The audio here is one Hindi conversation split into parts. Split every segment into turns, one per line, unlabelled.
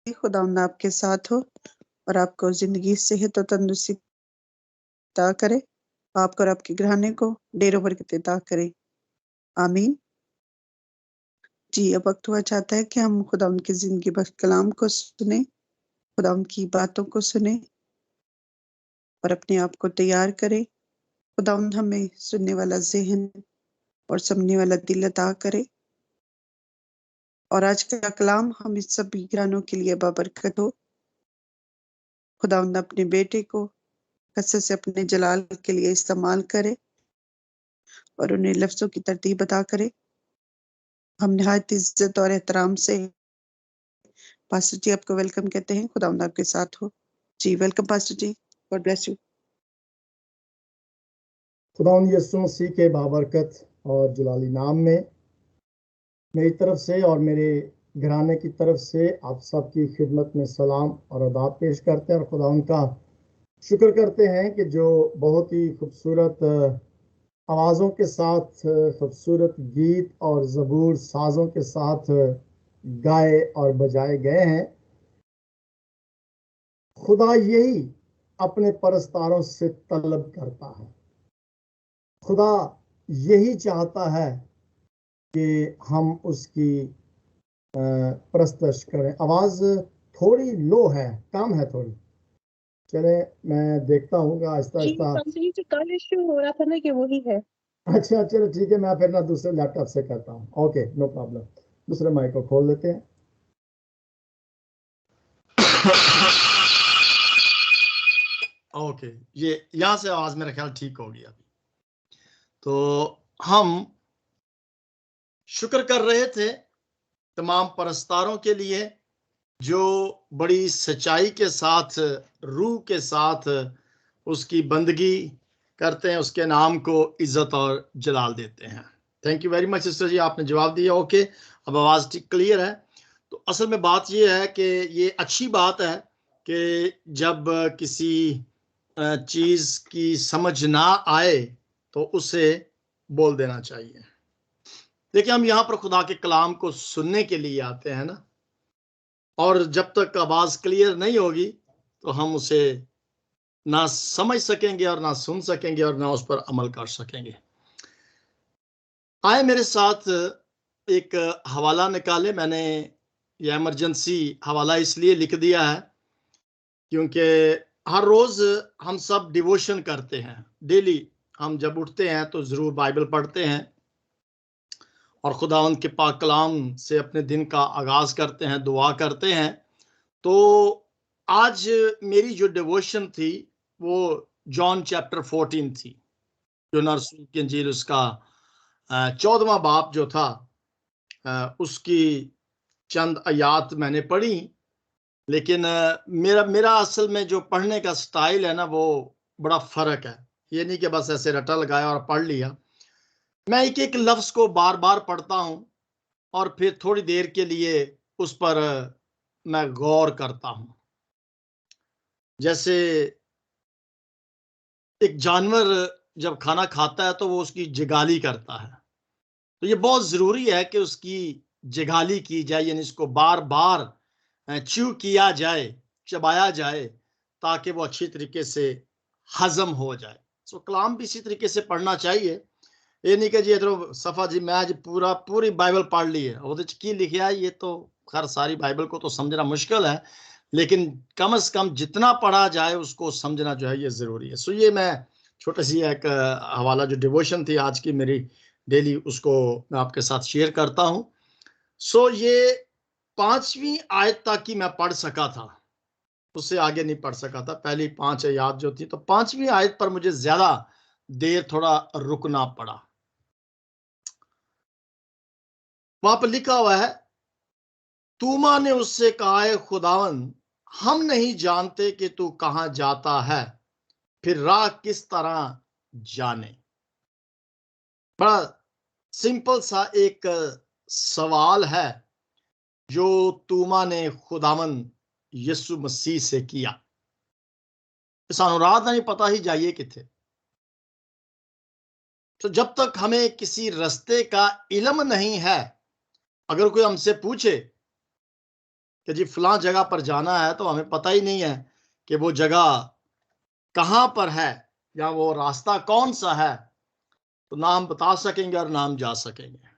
खुदावंद आपके साथ हो और आपको जिंदगी, सेहत और तंदुरुस्ती अता करे। आपको और आपके घराने को ढेरों बरकत अता करे। आमीन। जी, अब वक्त हुआ चाहता है कि हम खुदावंद की जिंदगी बख्श कलाम को सुने, खुदावंद की बातों को सुने और अपने आप को तैयार करें। खुदावंद हमें सुनने वाला ज़हन और समझने वाला दिल अता करे और आज का कलाम हम इस सभी घरानों के लिए बाबरकत हो। खुदावंद अपने बेटे को कसरत से अपने जलाल के लिए इस्तेमाल करे और उन्हें लफ्ज़ों की तरतीब अता करे। हम निहायत इज्जत और एहतराम से पास्टर जी आपको वेलकम कहते हैं। खुदावंद आपके साथ हो। जी वेलकम पास्टर जी, गॉड ब्लेस यू।
खुदावंद यीशु मसीह के बाबरकत और जलाली नाम में मेरी तरफ से और मेरे घराने की तरफ से आप सबकी खिदमत में सलाम और आदाब पेश करते हैं और खुदावंद का शुक्र करते हैं कि जो बहुत ही खूबसूरत आवाज़ों के साथ खूबसूरत गीत और ज़बूर साज़ों के साथ गाए और बजाए गए हैं। खुदा यही अपने परस्तारों से तलब करता है। खुदा यही चाहता है कि हम उसकी प्रस्तश करें। आवाज़ थोड़ी लो है, कम है थोड़ी। चले मैं देखता हूँ कि आहिस्ता आहिस्ता।
जी कल इश्यू हो रहा था ना कि वही है।
अच्छा चलो ठीक है, मैं फिर ना दूसरे लैपटॉप से करता हूँ। Okay no problem. दूसरे माइक को खोल देते हैं।
ओके ये यहाँ से आवाज मेरा ख्याल ठीक होगी अभी। तो हम शुक्र कर रहे थे तमाम परस्तारों के लिए जो बड़ी सच्चाई के साथ, रूह के साथ उसकी बंदगी करते हैं, उसके नाम को इज्जत और जलाल देते हैं। Thank you very much sister जी, आपने जवाब दिया। ओके अब आवाज ठीक क्लियर है। तो असल में बात यह है कि ये अच्छी बात है कि जब किसी चीज की समझ ना आए तो उसे बोल देना चाहिए। देखिए हम यहाँ पर खुदा के कलाम को सुनने के लिए आते हैं ना, और जब तक आवाज क्लियर नहीं होगी तो हम उसे ना समझ सकेंगे और ना सुन सकेंगे और ना उस पर अमल कर सकेंगे। आए मेरे साथ एक हवाला निकाले। मैंने ये इमरजेंसी हवाला इसलिए लिख दिया है क्योंकि हर रोज हम सब डिवोशन करते हैं। डेली हम जब उठते हैं तो जरूर बाइबल पढ़ते हैं और खुदावंद के पाक कलाम से अपने दिन का आगाज करते हैं, दुआ करते हैं। तो आज मेरी जो डिवोशन थी वो जॉन चैप्टर 14 थी, जो नरसूल की इंजील उसका 14वां बाब जो था उसकी चंद आयात मैंने पढ़ी। लेकिन मेरा मेरा असल में जो पढ़ने का स्टाइल है ना वो बड़ा फर्क है। ये नहीं कि बस ऐसे रटा लगाया और पढ़ लिया। मैं एक एक लफ्ज को बार बार पढ़ता हूं और फिर थोड़ी देर के लिए उस पर मैं गौर करता हूं। जैसे एक जानवर जब खाना खाता है तो वो उसकी जिगाली करता है, तो ये बहुत जरूरी है कि उसकी जिगाली की जाए, यानी इसको बार बार च्यू किया जाए, चबाया जाए, ताकि वो अच्छी तरीके से हजम हो जाए। सो कलाम भी इसी तरीके से पढ़ना चाहिए। ये नहीं कि जी इधर सफा जी मैं आज पूरी बाइबल पढ़ ली है, वो की लिखा है, ये तो खैर सारी बाइबल को तो समझना मुश्किल है, लेकिन कम से कम जितना पढ़ा जाए उसको समझना जो है ये जरूरी है। सो ये मैं छोटी सी एक हवाला जो डिवोशन थी आज की मेरी डेली, उसको मैं आपके साथ शेयर करता हूं। सो ये 5वीं आयत तक की मैं पढ़ सका था, उससे आगे नहीं पढ़ सका था। पहली 5 आयत जो थी, तो 5वीं आयत पर मुझे ज्यादा देर थोड़ा रुकना पड़ा। वहां पर लिखा हुआ है, तूमा ने उससे कहा है खुदावन हम नहीं जानते कि तू कहां जाता है, फिर राह किस तरह जाने। बड़ा सिंपल सा एक सवाल है जो तूमा ने खुदावन यीशु मसीह से किया। सानू राह नहीं पता ही जाइए किथे। तो जब तक हमें किसी रास्ते का इल्म नहीं है, अगर कोई हमसे पूछे कि जी फलां जगह पर जाना है, तो हमें पता ही नहीं है कि वो जगह कहाँ पर है या वो रास्ता कौन सा है, तो ना हम बता सकेंगे और ना हम जा सकेंगे।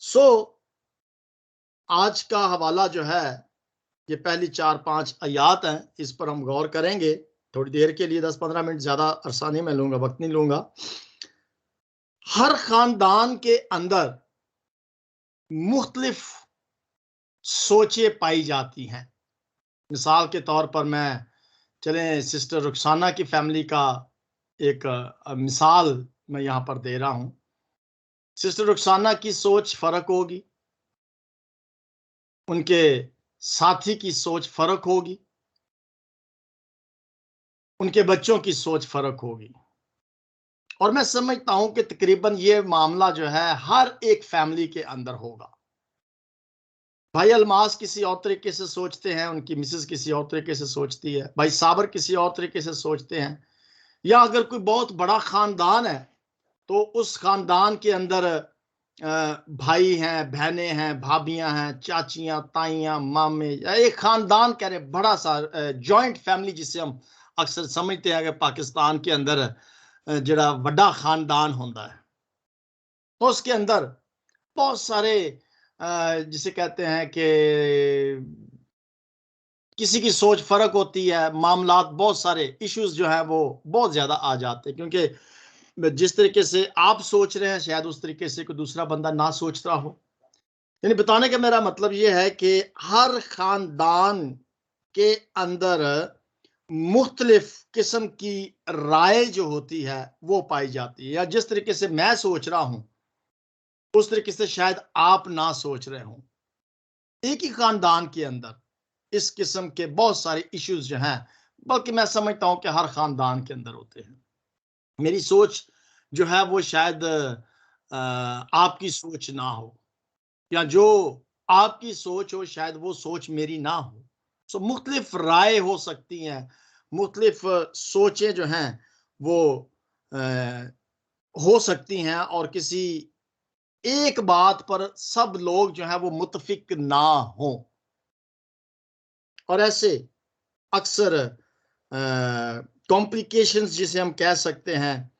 सो आज का हवाला जो है, ये पहली 4-5 आयात हैं, इस पर हम गौर करेंगे थोड़ी देर के लिए, 10-15 मिनट, ज्यादा अरसा नहीं मैं लूंगा, वक्त नहीं लूंगा। हर खानदान के अंदर मुख्तलिफ सोचें पाई जाती हैं। मिसाल के तौर पर मैं, चलें सिस्टर रुखसाना की फैमिली का एक मिसाल मैं यहाँ पर दे रहा हूँ। सिस्टर रुखसाना की सोच फर्क होगी, उनके साथी की सोच फर्क होगी, उनके बच्चों की सोच फर्क होगी। और मैं समझता हूं कि तकरीबन ये मामला जो है हर एक फैमिली के अंदर होगा। भाई अलमास किसी और तरीके से सोचते हैं, उनकी मिसेस किसी और तरीके से सोचती है, भाई साबर किसी और तरीके से सोचते हैं, या अगर कोई बहुत बड़ा खानदान है तो उस खानदान के अंदर भाई हैं, बहनें हैं, भाभियां हैं, चाचियां, ताइयां, मामे, या एक खानदान कह रहे, बड़ा सा जॉइंट फैमिली जिसे हम अक्सर समझते हैं कि पाकिस्तान के अंदर जड़ा वड्डा खानदान होता है, तो उसके अंदर बहुत सारे जिसे कहते हैं कि किसी की सोच फर्क होती है, मामलात, बहुत सारे इश्यूज जो है वो बहुत ज्यादा आ जाते हैं, क्योंकि जिस तरीके से आप सोच रहे हैं शायद उस तरीके से कोई दूसरा बंदा ना सोच रहा हो। यानी बताने का मेरा मतलब ये है कि हर खानदान के अंदर मुख्तलिफ किस्म की राय जो होती है वो पाई जाती है, या जिस तरीके से मैं सोच रहा हूं उस तरीके से शायद आप ना सोच रहे हो। एक ही खानदान के अंदर इस किस्म के बहुत सारे इश्यूज जो हैं, बल्कि मैं समझता हूं कि हर खानदान के अंदर होते हैं। मेरी सोच जो है वो शायद आपकी सोच ना हो, या जो आपकी सोच हो शायद वो सोच मेरी ना हो। सो मुख्तलिफ राय हो सकती हैं, मुख्तलिफ सोचें जो हैं वो हो सकती हैं, और किसी एक बात पर सब लोग जो है वो मुत्तफिक ना हो। और ऐसे अक्सर कॉम्प्लिकेशंस जिसे हम कह सकते हैं,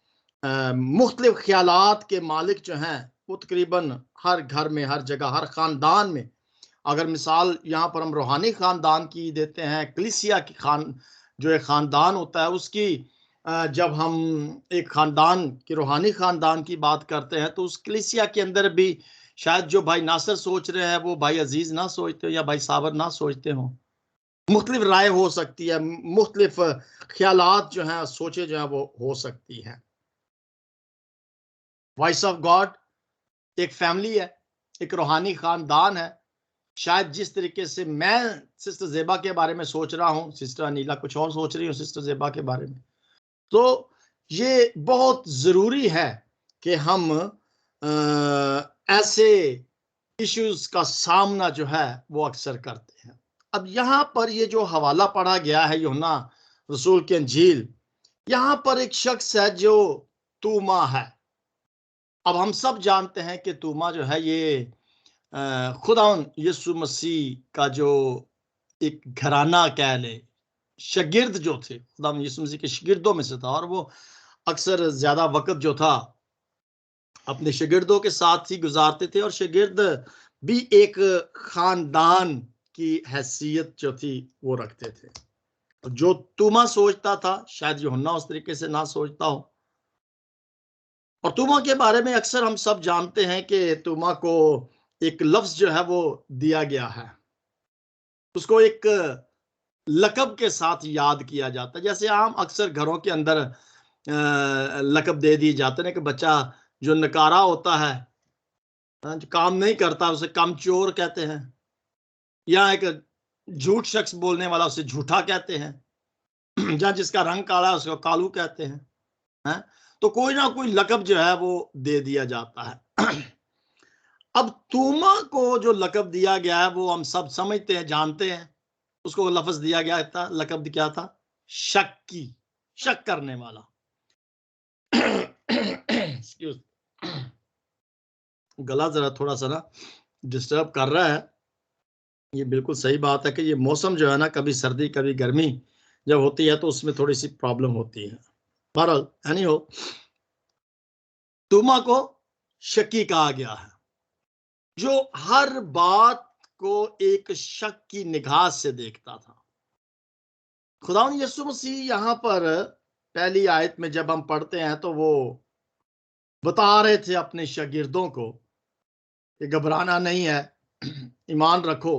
मुख्तलिफ ख्यालात के मालिक जो हैं वो तकरीबन हर घर में, हर जगह, हर ख़ानदान में। अगर मिसाल यहाँ पर हम रूहानी ख़ानदान की देते हैं, कलीसिया की जो एक ख़ानदान होता है उसकी, जब हम एक ख़ानदान की, रूहानी ख़ानदान की बात करते हैं, तो उस कलीसिया के अंदर भी शायद जो भाई नासिर सोच रहे हैं वो भाई अजीज़ ना सोचते हो, या भाई साबर ना सोचते हो। मुख्तलिफ राय हो सकती है, मुख्तलिफ ख्यालात जो हैं, सोचे जो हैं वो हो सकती हैं। वॉइस ऑफ गॉड एक फैमिली है, एक रूहानी खानदान है। शायद जिस तरीके से मैं सिस्टर ज़ेबा के बारे में सोच रहा हूँ, सिस्टर अनीला कुछ और सोच रही हूँ सिस्टर ज़ेबा के बारे में। तो ये बहुत ज़रूरी है कि हम ऐसे इश्यूज का सामना जो है वो अक्सर करते हैं। अब यहाँ पर ये जो हवाला पढ़ा गया है यूहन्ना रसूल की अंजील, यहाँ पर एक शख्स है जो तूमा है। अब हम सब जानते हैं कि तूमा जो है ये खुदावन यीशु मसीह का जो एक घराना कह ले, शागिर्द जो थे, खुदावन यीशु मसीह के शागिर्दों में से था, और वो अक्सर ज्यादा वक्त जो था अपने शागिर्दों के साथ ही गुजारते थे, और शागिर्द भी एक खानदान की हैसियत जो थी वो रखते थे। जो तूमा सोचता था शायद यूहन्ना उस तरीके से ना सोचता हो। और तूमा के बारे में अक्सर हम सब जानते हैं कि तूमा को एक लफ्ज जो है वो दिया गया है, उसको एक लकब के साथ याद किया जाता है। जैसे आम अक्सर घरों के अंदर लकब दे दिए जाते हैं कि बच्चा जो नकारा होता है, जो काम नहीं करता, उसे कामचोर कहते हैं, या एक झूठ शख्स बोलने वाला उसे झूठा कहते हैं, या जिसका रंग काला है उसको कालू कहते हैं। तो कोई ना कोई लकब जो है वो दे दिया जाता है। अब तूमा को जो लकब दिया गया है वो हम सब समझते हैं, जानते हैं। उसको लफ्ज दिया गया था, लकब क्या था? शक्की, शक करने वाला। एक्सक्यूज, गला जरा थोड़ा सा ना डिस्टर्ब कर रहा है, ये बिल्कुल सही बात है कि ये मौसम जो है ना, कभी सर्दी कभी गर्मी जब होती है तो उसमें थोड़ी सी प्रॉब्लम होती है। बहरहाल एनी हो, तूमा को शक्की कहा गया है, जो हर बात को एक शक की निगाह से देखता था। खुदावंद यीशु मसीह यहाँ पर पहली आयत में जब हम पढ़ते हैं तो वो बता रहे थे अपने शागिर्दों को कि घबराना नहीं है, ईमान रखो।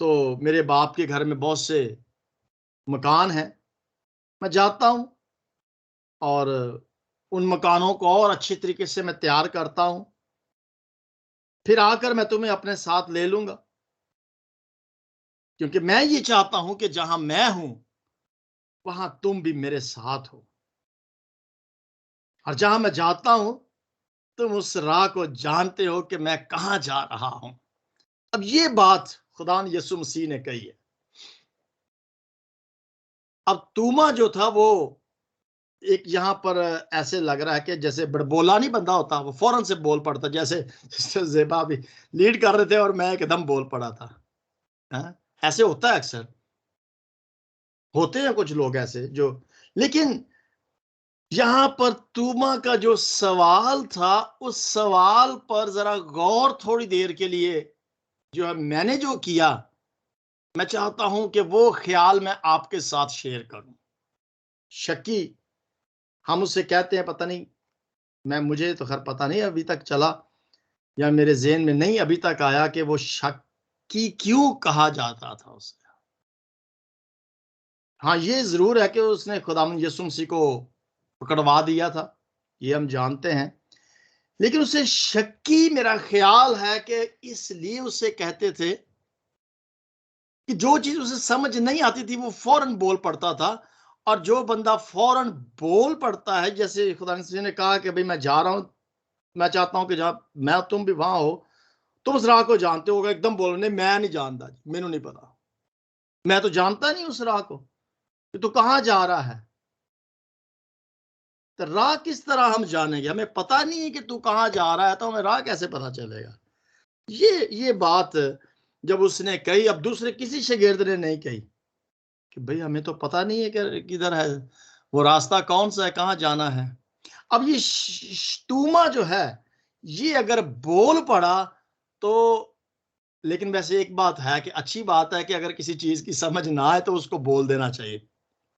तो मेरे बाप के घर में बहुत से मकान हैं, मैं जाता हूं और उन मकानों को और अच्छी तरीके से मैं तैयार करता हूं, फिर आकर मैं तुम्हें अपने साथ ले लूंगा, क्योंकि मैं ये चाहता हूं कि जहां मैं हूं वहां तुम भी मेरे साथ हो, और जहां मैं जाता हूं तुम उस राह को जानते हो कि मैं कहां जा रहा हूं। अब ये बात खुदा यीशु मसीह ने कही है। अब तूमा जो था वो एक यहां पर ऐसे लग रहा है कि जैसे बड़बोला नहीं बंदा होता, वो फौरन से बोल पड़ता, जैसे जेबा भी लीड कर रहे थे और मैं एकदम बोल पड़ा था। ऐसे होता है, अक्सर होते हैं कुछ लोग ऐसे जो, लेकिन यहां पर तूमा का जो सवाल था उस सवाल पर जरा गौर थोड़ी देर के लिए जो है मैंने जो किया, मैं चाहता हूं कि वो ख्याल मैं आपके साथ शेयर करूं। शक्की हम उससे कहते हैं, पता नहीं, मुझे तो खैर पता नहीं अभी तक चला या मेरे ज़हन में नहीं अभी तक आया कि वो शक्की क्यों कहा जाता था उसे। हाँ, ये जरूर है कि उसने खुदावंद यीशु मसीह को पकड़वा दिया था, ये हम जानते हैं, लेकिन उसे शक्की मेरा ख्याल है कि इसलिए उसे कहते थे कि जो चीज उसे समझ नहीं आती थी वो फौरन बोल पड़ता था, और जो बंदा फौरन बोल पड़ता है, जैसे खुदा ने कहा कि भाई मैं जा रहा हूं, मैं चाहता हूं कि जहां मैं तुम भी वहां हो, तुम उस राह को जानते होगा, एकदम बोलो नहीं मैं नहीं जानता, मैनू नहीं पता, मैं तो जानता नहीं उस राह को कि तू कहां जा रहा है। तो राह किस तरह हम जानेंगे, हमें पता नहीं है कि तू कहां जा रहा है, तो हमें राह कैसे पता चलेगा। ये बात जब उसने कही, अब दूसरे किसी शागिर्द ने नहीं कही कि भाई हमें तो पता नहीं है कि किधर है, वो रास्ता कौन सा है, कहां जाना है। अब ये तूमा जो है ये अगर बोल पड़ा तो, लेकिन वैसे एक बात है कि अच्छी बात है कि अगर किसी चीज की समझ ना आए तो उसको बोल देना चाहिए।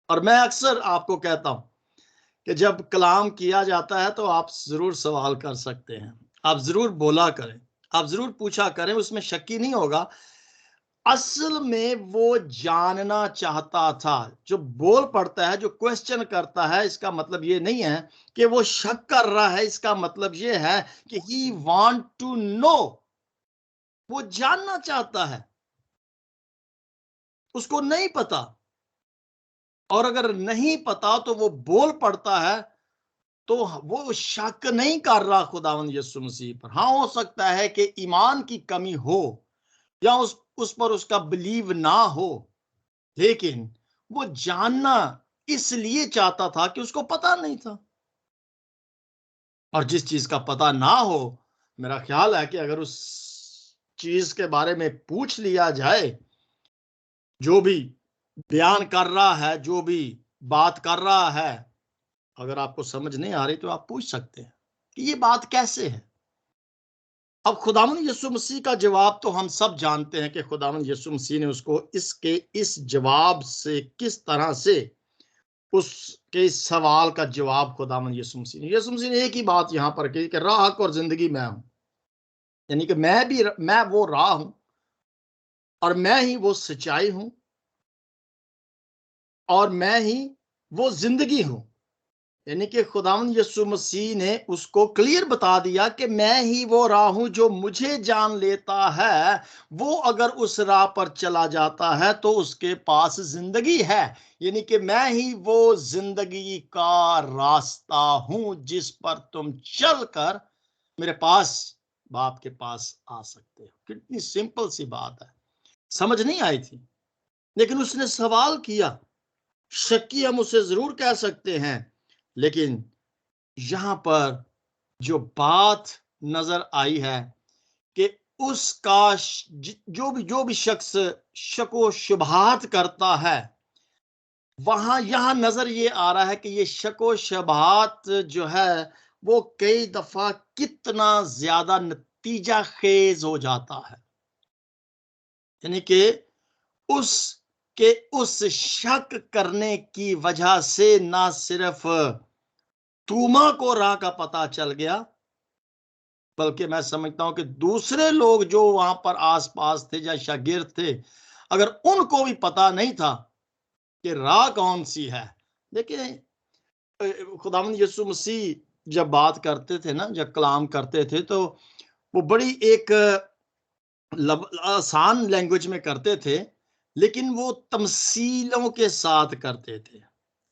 और मैं अक्सर आपको कहता हूं कि जब कलाम किया जाता है तो आप जरूर सवाल कर सकते हैं, आप जरूर बोला करें, आप जरूर पूछा करें, उसमें शक्की नहीं होगा। असल में वो जानना चाहता था, जो बोल पड़ता है, जो क्वेश्चन करता है, इसका मतलब ये नहीं है कि वो शक कर रहा है, इसका मतलब ये है कि ही वांट टू नो, वो जानना चाहता है, उसको नहीं पता, और अगर नहीं पता तो वो बोल पड़ता है, तो वो शक नहीं कर रहा खुदावंद यीशु मसीह पर। हाँ, हो सकता है कि ईमान की कमी हो या उस पर उसका बिलीव ना हो, लेकिन वो जानना इसलिए चाहता था कि उसको पता नहीं था। और जिस चीज का पता ना हो, मेरा ख्याल है कि अगर उस चीज के बारे में पूछ लिया जाए, जो भी बयान कर रहा है, जो भी बात कर रहा है, अगर आपको समझ नहीं आ रही तो आप पूछ सकते हैं कि ये बात कैसे है। अब खुदावंद यीशु मसीह का जवाब तो हम सब जानते हैं कि खुदावंद यीशु मसीह ने उसको इसके इस जवाब से किस तरह से उसके इस सवाल का जवाब खुदावंद यीशु मसीह ने एक ही बात यहां पर कही कि राह, हक और जिंदगी मैं हूं, यानी कि मैं वो राह हूं और मैं ही वो सच्चाई हूं और मैं ही वो जिंदगी हूं। यानी कि खुदावंद यीशु मसीह ने उसको क्लियर बता दिया कि मैं ही वो राह हूं, जो मुझे जान लेता है वो अगर उस राह पर चला जाता है तो उसके पास जिंदगी है। यानी कि मैं ही वो जिंदगी का रास्ता हूं जिस पर तुम चलकर मेरे पास, बाप के पास आ सकते हो। कितनी सिंपल सी बात है, समझ नहीं आई थी, लेकिन उसने सवाल किया। शक्की हम उसे जरूर कह सकते हैं, लेकिन यहां पर जो बात नजर आई है कि उसका जो भी शख्स शको शुबहात करता है, वहां यहां नजर ये आ रहा है कि ये शको शुबहात जो है वो कई दफा कितना ज्यादा नतीजा खेज हो जाता है। यानी कि उस शक करने की वजह से ना सिर्फ तूमा को राह का पता चल गया, बल्कि मैं समझता हूं कि दूसरे लोग जो वहां पर आसपास थे या शागिर्द थे, अगर उनको भी पता नहीं था कि राह कौन सी है। देखिए खुदावंद यीशु मसीह जब बात करते थे ना, जब कलाम करते थे, तो वो बड़ी एक आसान लैंग्वेज में करते थे, लेकिन वो तमसीलों के साथ करते थे,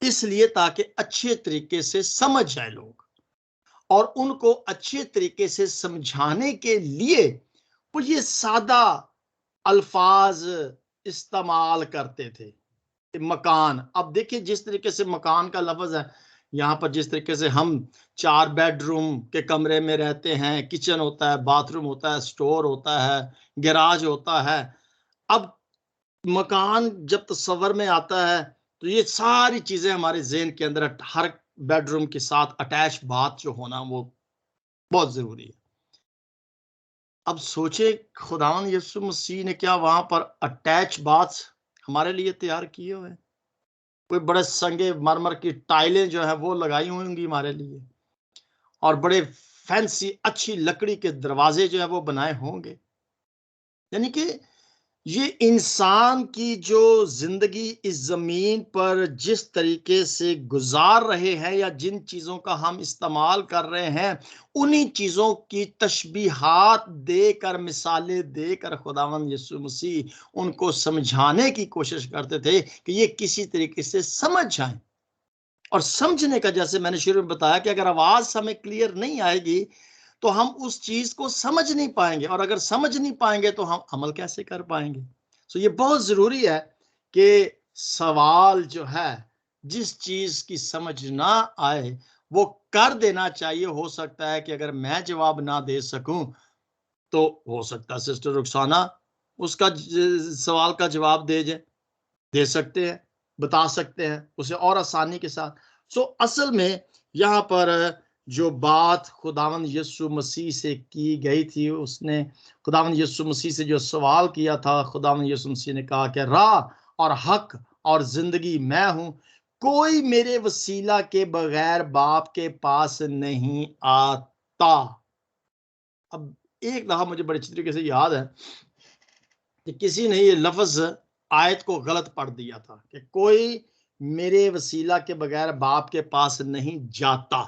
इसलिए ताकि अच्छे तरीके से समझ जाए लोग। और उनको अच्छे तरीके से समझाने के लिए वो ये सादा अल्फाज इस्तेमाल करते थे। मकान, अब देखिए जिस तरीके से मकान का लफ्ज है यहाँ पर, जिस तरीके से हम 4 बेडरूम के कमरे में रहते हैं, किचन होता है, बाथरूम होता है, स्टोर होता है, गैराज होता है। अब मकान जब तस्वर में आता है तो ये सारी चीजें हमारे ज़हन के अंदर, हर बेडरूम के साथ अटैच बाथ जो होना वो बहुत जरूरी है। अब सोचे खुदावन यीशु मसीह ने क्या वहां पर अटैच बाथ हमारे लिए तैयार किए हुए, कोई बड़े संगे मरमर की टाइलें जो है वो लगाई होंगी हमारे लिए, और बड़े फैंसी अच्छी लकड़ी के दरवाजे जो है वो बनाए होंगे। यानी कि ये इंसान की जो जिंदगी इस जमीन पर जिस तरीके से गुजार रहे हैं, या जिन चीजों का हम इस्तेमाल कर रहे हैं, उन्हीं चीजों की तशबीहात देकर, मिसालें देकर खुदावंद यीशु मसीह उनको समझाने की कोशिश करते थे कि ये किसी तरीके से समझ जाएं। और समझने का, जैसे मैंने शुरू में बताया कि अगर आवाज हमें क्लियर नहीं आएगी तो हम उस चीज को समझ नहीं पाएंगे, और अगर समझ नहीं पाएंगे तो हम अमल कैसे कर पाएंगे। तो ये बहुत जरूरी है कि सवाल जो है, जिस चीज की समझ ना आए वो कर देना चाहिए। हो सकता है कि अगर मैं जवाब ना दे सकूं तो हो सकता है सिस्टर रुखसाना उसका सवाल का जवाब दे सकते हैं, बता सकते हैं उसे और आसानी के साथ। सो असल में यहाँ पर जो बात खुदावंद यीशु मसीह से की गई थी, उसने खुदावंद यीशु मसीह से जो सवाल किया था, खुदावंद यीशु मसीह ने कहा कि राह और हक और जिंदगी मैं हूं, कोई मेरे वसीला के बगैर बाप के पास नहीं आता। अब एक दफा मुझे बड़े अच्छी तरीके से याद है कि किसी ने ये लफ्ज आयत को गलत पढ़ दिया था कि कोई मेरे वसीला के बगैर बाप के पास नहीं जाता।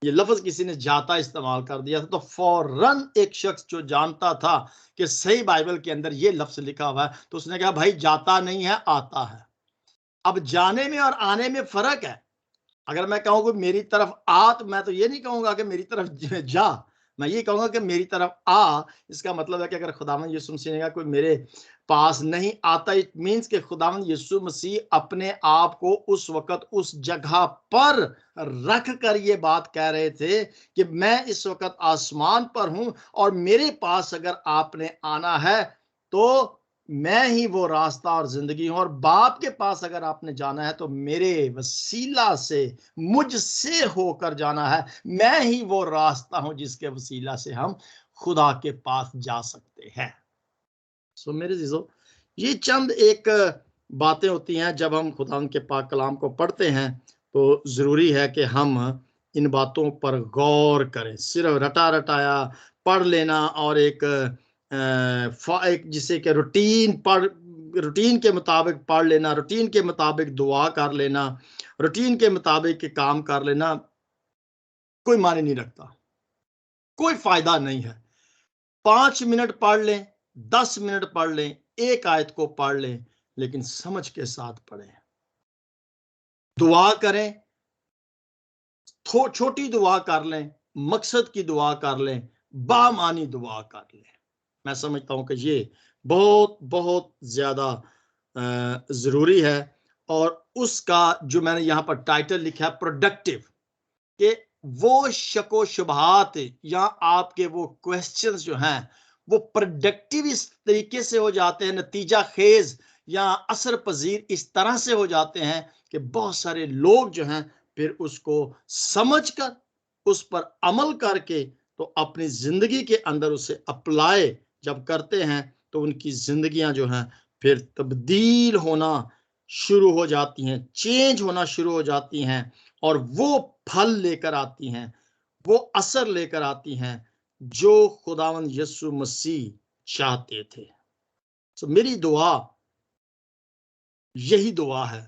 ये लफ्ज किसी ने जाता इस्तेमाल कर दिया था, तो फौरन एक शख्स जो जानता था कि सही बाइबल के अंदर ये लफ्ज लिखा हुआ है, तो उसने कहा भाई जाता नहीं है, आता है। अब जाने में और आने में फर्क है। अगर मैं कहूँ कि मेरी तरफ आ, तो मैं तो ये नहीं कहूंगा कि मेरी तरफ जा, मैं ये कहूंगा कि मेरी तरफ आ। इसका मतलब है कि अगर खुदावंद यीशु मसीह ने कहा कोई मेरे पास नहीं आता, इट मींस कि खुदावंद यीशु मसीह अपने आप को उस वक्त उस जगह पर रख कर ये बात कह रहे थे कि मैं इस वक्त आसमान पर हूं, और मेरे पास अगर आपने आना है तो मैं ही वो रास्ता और जिंदगी हूं, और बाप के पास अगर आपने जाना है तो मेरे वसीला से, मुझसे होकर जाना है। मैं ही वो रास्ता हूं जिसके वसीला से हम खुदा के पास जा सकते हैं। सो मेरे जीजो, ये चंद एक बातें होती हैं जब हम खुदा के पाक कलाम को पढ़ते हैं, तो जरूरी है कि हम इन बातों पर गौर करें। सिर्फ रटा रटाया पढ़ लेना और एक जिसे कि रूटीन के मुताबिक पढ़ लेना, रूटीन के मुताबिक दुआ कर लेना, रूटीन के मुताबिक काम कर लेना, कोई मायने नहीं रखता, कोई फायदा नहीं है। 5 मिनट पढ़ लें, 10 मिनट पढ़ लें, एक आयत को पढ़ लें, लेकिन समझ के साथ पढ़ें, दुआ करें, छोटी दुआ कर लें, मकसद की दुआ कर लें, बामानी दुआ कर लें। मैं समझता हूं कि ये बहुत बहुत ज्यादा जरूरी है। और उसका जो मैंने यहां पर टाइटल लिखा है प्रोडक्टिव, कि वो शको शुबहात या आपके वो क्वेश्चंस जो हैं वो प्रोडक्टिव इस तरीके से हो जाते हैं, नतीजा खेज या असर पजीर इस तरह से हो जाते हैं कि बहुत सारे लोग जो हैं फिर उसको समझकर उस पर अमल करके तो अपनी जिंदगी के अंदर उसे अप्लाई जब करते हैं तो उनकी जिंदगियां जो हैं फिर तब्दील होना शुरू हो जाती हैं, चेंज होना शुरू हो जाती हैं और वो फल लेकर आती हैं, वो असर लेकर आती हैं जो खुदावंद यीशु मसीह चाहते थे। तो मेरी दुआ यही दुआ है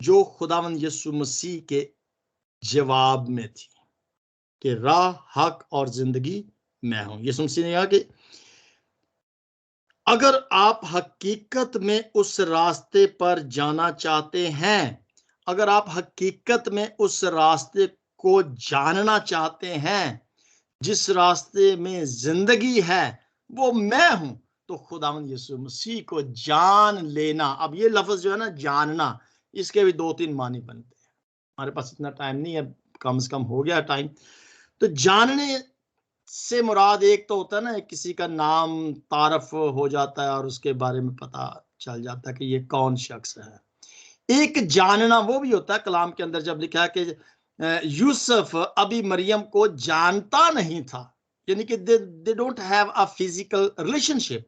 जो खुदावंद यीशु मसीह के जवाब में थी कि राह, हक और जिंदगी मैं हूं। यीशु मसीह ने कहा कि अगर आप हकीकत में उस रास्ते पर जाना चाहते हैं, अगर आप हकीकत में उस रास्ते को जानना चाहते हैं जिस रास्ते में जिंदगी है वो मैं हूं, तो खुदावंद यीशु मसीह को जान लेना। अब ये लफ्ज जो है ना जानना, इसके भी 2-3 मानी बनते हैं। हमारे पास इतना टाइम नहीं है, कम से कम हो गया टाइम। तो जानने से मुराद एक तो होता है ना किसी का नाम तारफ हो जाता है और उसके बारे में पता चल जाता है कि ये कौन शख्स है। एक जानना वो भी होता है, कलाम के अंदर जब लिखा है कि यूसुफ अभी मरियम को जानता नहीं था, यानी कि they don't have a physical relationship,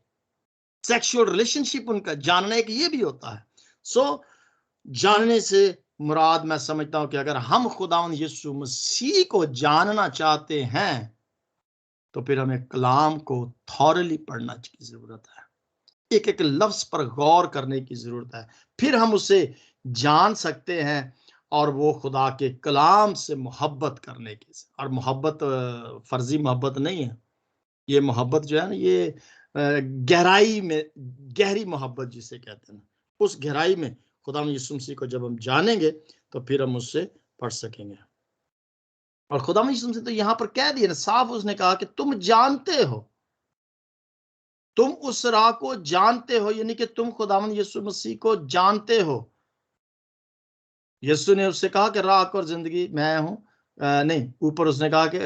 sexual relationship. उनका जानना एक ये भी होता है। सो जानने से मुराद मैं समझता हूं कि अगर हम खुदावंद यीशु मसीह को जानना चाहते हैं तो फिर हमें कलाम को थॉरली पढ़ना की जरूरत है, एक एक लफ्ज पर गौर करने की जरूरत है, फिर हम उसे जान सकते हैं और वो खुदा के कलाम से मोहब्बत करने की। और मोहब्बत फर्जी मोहब्बत नहीं है, ये मोहब्बत जो है ना ये गहराई में, गहरी मोहब्बत जिसे कहते हैं, उस गहराई में खुदा यीशु मसीह को जब हम जानेंगे तो फिर हम उससे पढ़ सकेंगे। और खुदा यीशु मसीह तो यहां पर कह दिया ना साफ, उसने कहा कि तुम जानते हो, तुम उस राह को जानते हो, यानी कि तुम खुदावंद यीशु मसीह को जानते हो। यीशु ने उससे कहा कि राह और जिंदगी मैं हूं, नहीं, ऊपर उसने कहा कि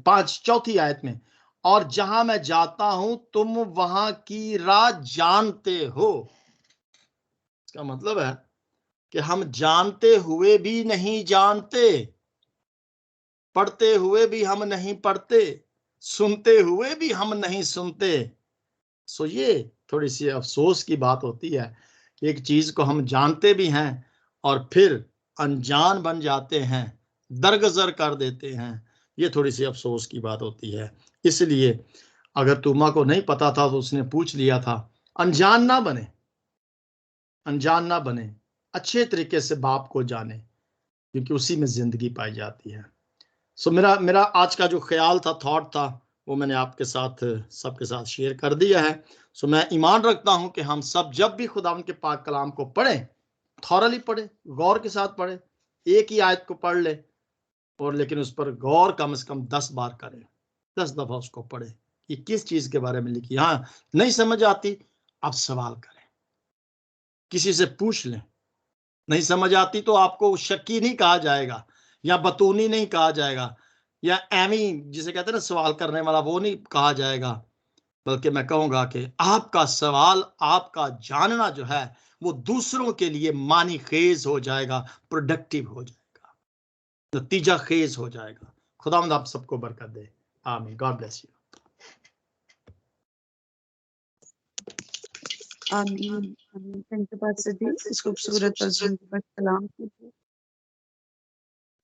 4 आयत में, और जहां मैं जाता हूं तुम वहां की राह जानते हो। इसका मतलब है कि हम जानते हुए भी नहीं जानते, पढ़ते हुए भी हम नहीं पढ़ते, सुनते हुए भी हम नहीं सुनते। सो ये थोड़ी सी अफसोस की बात होती है कि एक चीज को हम जानते भी हैं और फिर अनजान बन जाते हैं, दरगजर कर देते हैं। ये थोड़ी सी अफसोस की बात होती है। इसलिए अगर तुमा को नहीं पता था तो उसने पूछ लिया था। अनजान ना बने, अनजान ना बने, अच्छे तरीके से बाप को जाने, क्योंकि उसी में जिंदगी पाई जाती है। सो मेरा मेरा आज का जो ख्याल था, थॉट था, वो मैंने आपके साथ सबके साथ शेयर कर दिया है। सो मैं ईमान रखता हूं कि हम सब जब भी खुदा के पाक कलाम को पढ़ें, थॉरली पढ़े, गौर के साथ पढ़े, एक ही आयत को पढ़ ले और लेकिन उस पर गौर कम से कम 10 बार करें, 10 दफा उसको पढ़े कि किस चीज के बारे में लिखी। हाँ, नहीं समझ आती, अब सवाल करें, किसी से पूछ लें। नहीं समझ आती तो आपको शक्की नहीं कहा जाएगा या बतूनी नहीं कहा जाएगा या एमी जिसे कहते हैं ना सवाल करने वाला, वो नहीं कहा जाएगा, बल्कि मैं कहूंगा कि आपका सवाल, आपका जानना जो है वो दूसरों के लिए मानी खेज हो जाएगा, प्रोडक्टिव हो जाएगा, नतीजा खेज हो जाएगा। खुदावंद आप सबको बरकत दे। आमीन। God bless you.
आमीन। आमीन। थैंक यू पास्टर जी इस खूबसूरत तर्जुमे पर कलाम की